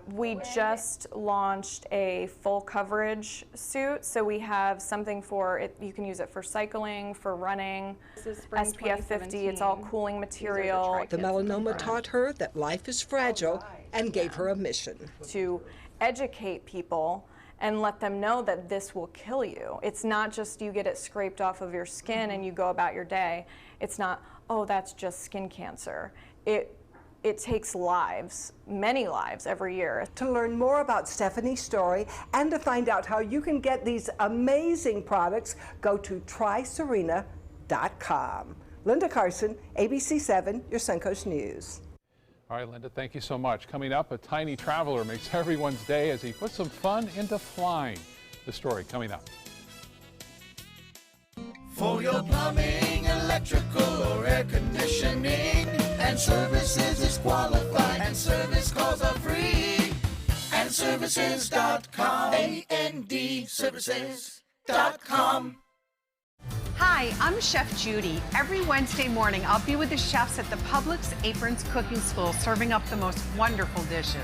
We just launched a full coverage suit, so we have something for it. You can use it for cycling, for running. SPF 50, it's all cooling material. The melanoma taught her that life is fragile and gave her a mission. To educate people and let them know that this will kill you. It's not just you get it scraped off of your skin and you go about your day. It's not, oh, that's just skin cancer. It takes lives, many lives every year. To learn more about Stephanie's story and to find out how you can get these amazing products, go to triserena.com. Linda Carson, ABC 7, your Suncoast News. All right, Linda, thank you so much. Coming up, a tiny traveler makes everyone's day as he puts some fun into flying. The story coming up. For your plumbing, electrical, or air conditioning, and services is qualified, and service calls are free. And services.com, A-N-D, services.com. Hi, I'm Chef Judy. Every Wednesday morning, I'll be with the chefs at the Publix Aprons Cooking School, serving up the most wonderful dishes.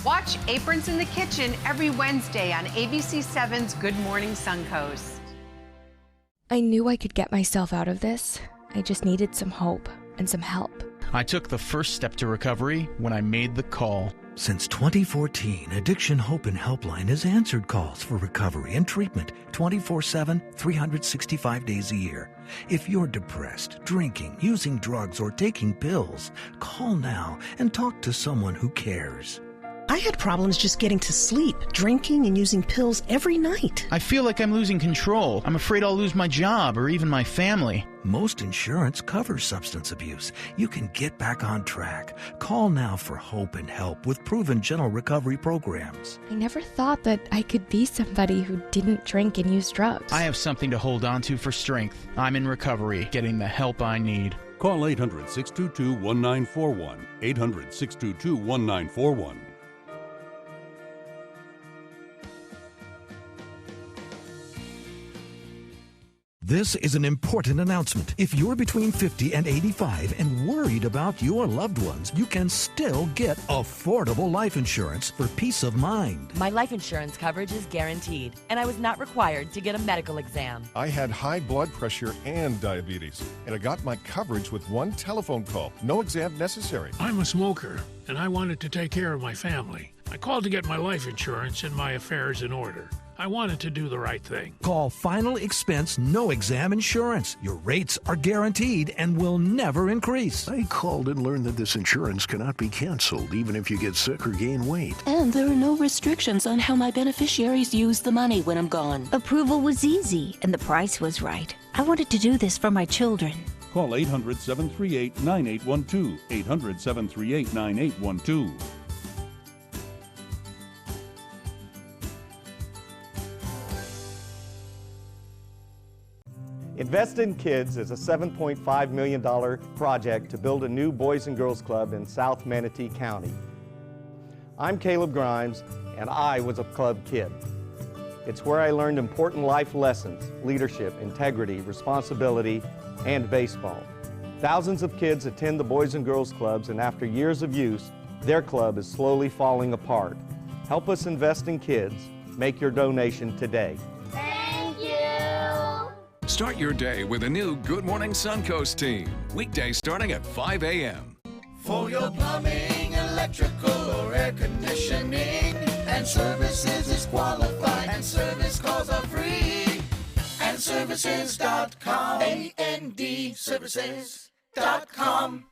Watch Aprons in the Kitchen every Wednesday on ABC7's Good Morning Suncoast. I knew I could get myself out of this. I just needed some hope and some help. I took the first step to recovery when I made the call. Since 2014, Addiction Hope and Helpline has answered calls for recovery and treatment 24/7, 365 days a year. If you're depressed, drinking, using drugs, or taking pills, call now and talk to someone who cares. I had problems just getting to sleep, drinking and using pills every night. I feel like I'm losing control. I'm afraid I'll lose my job or even my family. Most insurance covers substance abuse. You can get back on track. Call now for hope and help with proven gentle recovery programs. I never thought that I could be somebody who didn't drink and use drugs. I have something to hold on to for strength. I'm in recovery, getting the help I need. Call 800-622-1941. 800-622-1941. This is an important announcement. If you're between 50 and 85 and worried about your loved ones, you can still get affordable life insurance for peace of mind. My life insurance coverage is guaranteed, and I was not required to get a medical exam. I had high blood pressure and diabetes, and I got my coverage with one telephone call. No exam necessary. I'm a smoker, and I wanted to take care of my family. I called to get my life insurance and my affairs in order. I wanted to do the right thing. Call Final Expense No Exam Insurance. Your rates are guaranteed and will never increase. I called and learned that this insurance cannot be canceled even if you get sick or gain weight. And there are no restrictions on how my beneficiaries use the money when I'm gone. Approval was easy and the price was right. I wanted to do this for my children. Call 800-738-9812. 800-738-9812. Invest in Kids is a $7.5 million project to build a new Boys and Girls Club in South Manatee County. I'm Caleb Grimes, and I was a club kid. It's where I learned important life lessons, leadership, integrity, responsibility, and baseball. Thousands of kids attend the Boys and Girls Clubs, and after years of use, their club is slowly falling apart. Help us invest in kids. Make your donation today. Start your day with a new Good Morning Suncoast team. Weekdays starting at 5 a.m. For your plumbing, electrical, or air conditioning, and services is qualified, and service calls are free. And services.com, A-N-D, services.com.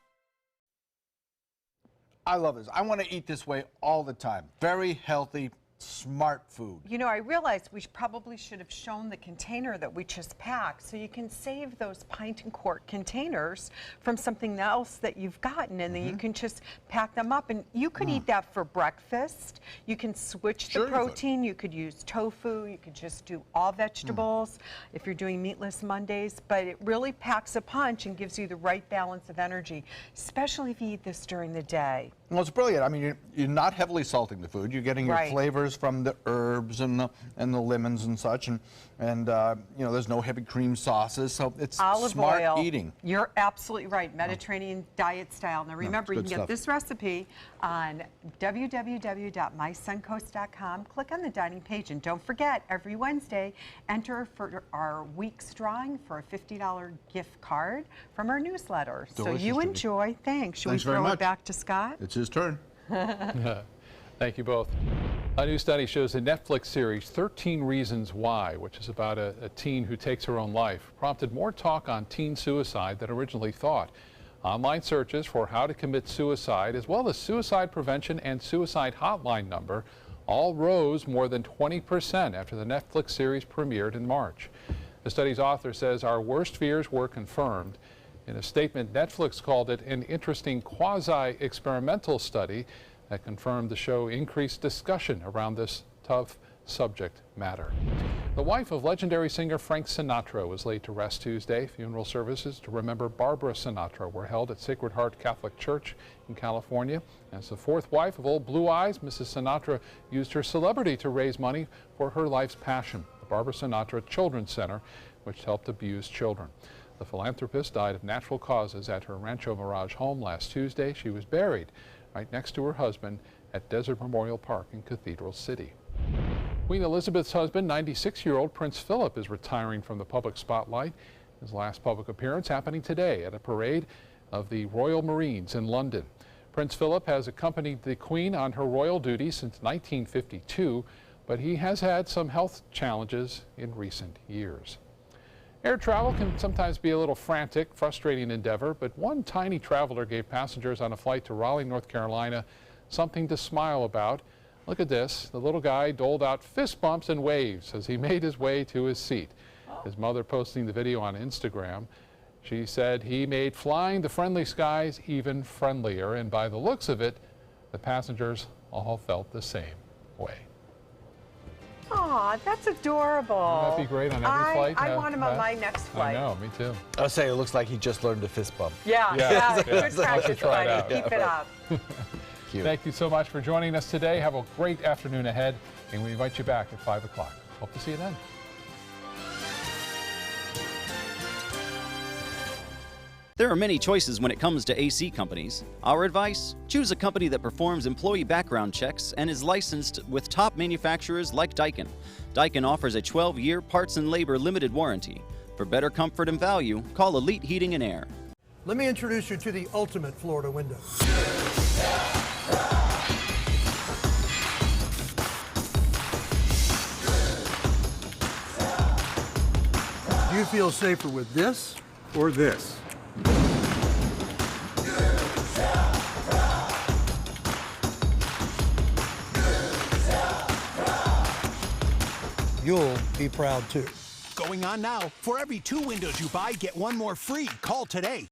I love this. I want to eat this way all the time. Very healthy, smart food. You know, I realized we probably should have shown the container that we just packed, so you can save those pint and quart containers from something else that you've gotten, and then you can just pack them up. And you could eat that for breakfast. You can switch the protein. You could use tofu. You could just do all vegetables if you're doing meatless Mondays. But it really packs a punch and gives you the right balance of energy, especially if you eat this during the day. Well, it's brilliant. I mean, you're not heavily salting the food. You're getting your flavors from the herbs and the lemons and such, and you know, there's no heavy cream sauces, so it's olive smart oil. eating. You're absolutely right. Mediterranean diet style. Now remember, you can get this recipe on www.mysuncoast.com. Click on the dining page, and don't forget, every Wednesday, enter for our week's drawing for a $50 gift card from our newsletter. Delicious, so you enjoy. Thanks. Should we throw it back to Scott? It's his turn. Thank you both. A new study shows the Netflix series 13 Reasons Why, which is about a teen who takes her own life, prompted more talk on teen suicide than originally thought. Online searches for how to commit suicide, as well as suicide prevention and suicide hotline number, all rose more than 20% after the Netflix series premiered in March. The study's author says our worst fears were confirmed. In a statement, Netflix called it an interesting quasi-experimental study that confirmed the show increased discussion around this tough subject matter. The wife of legendary singer Frank Sinatra was laid to rest Tuesday. Funeral services to remember Barbara Sinatra were held at Sacred Heart Catholic Church in California. As the fourth wife of Old Blue Eyes, Mrs. Sinatra used her celebrity to raise money for her life's passion, the Barbara Sinatra Children's Center, which helped abused children. The philanthropist died of natural causes at her Rancho Mirage home last Tuesday. She was buried right next to her husband at Desert Memorial Park in Cathedral City. Queen Elizabeth's husband, 96-year-old Prince Philip, is retiring from the public spotlight. His last public appearance happening today at a parade of the Royal Marines in London. Prince Philip has accompanied the Queen on her royal duty since 1952, but he has had some health challenges in recent years. Air travel can sometimes be a little frantic, frustrating endeavor, but one tiny traveler gave passengers on a flight to Raleigh, North Carolina, something to smile about. Look at this. The little guy doled out fist bumps and waves as he made his way to his seat. His mother posting the video on Instagram. She said he made flying the friendly skies even friendlier, and by the looks of it, the passengers all felt the same way. Aw, that's adorable. Wouldn't that be great on every flight? I want him on my next flight. I know, me too. I'll say it looks like he just learned to fist bump. Yeah. Good practice, buddy. Keep it up. Thank you so much for joining us today. Have a great afternoon ahead, and we invite you back at 5 o'clock. Hope to see you then. There are many choices when it comes to AC companies. Our advice? Choose a company that performs employee background checks and is licensed with top manufacturers like Daikin. Daikin offers a 12-year parts and labor limited warranty. For better comfort and value, call Elite Heating and Air. Let me introduce you to the ultimate Florida window. Do you feel safer with this or this? You'll be proud too. Going on now. For every 2 windows you buy, get 1 more free. Call today.